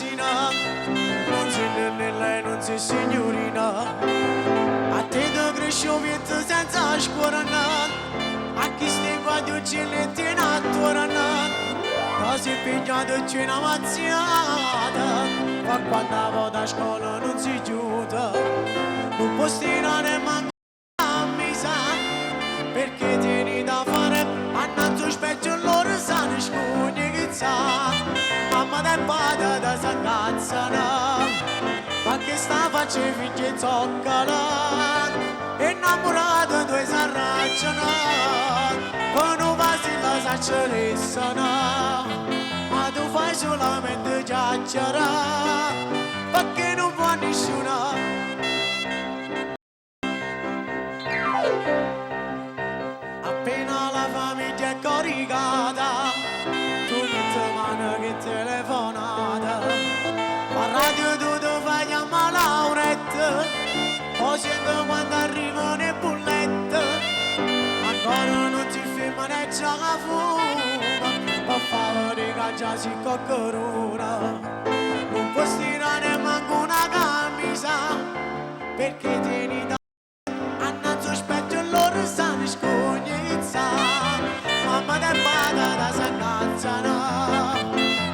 ragazzina, non sei nella e non sei signorina. A te da cresciò vita senza scuola, a chi stai qua di uccelletti in attuale, da si pigliato c'è una mazziata, ma quando vado a scuola non si giuda, non può stirare manco a misa, perché tieni da fare, annanzo specchio loro sanno scugne che sa, mamma da bada da sangazzana, ma che sta facendo finché zoccala, innamorata due s'arracciano, con un vasilla s'acceressano, ma tu fai solamente chiacchierare, perché non vuoi nessuno. Appena la famiglia è coricata, tu non ti mani che telefonata, ma radio tu ti fai chiamare Lauretta, poi sento quando arrivano le bullette, ancora non ti ferma né già la fuma, per favore che già si coccorona, non puoi stirare manco una camisa, perché tieni da annanzo specchio loro sanno scognizza, mamma da bada da sangazzana,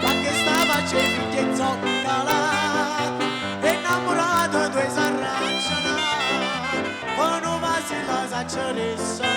ma che sta facendo che zoccala, innamorato due s'arracciano, con un vasilla s'acceressa,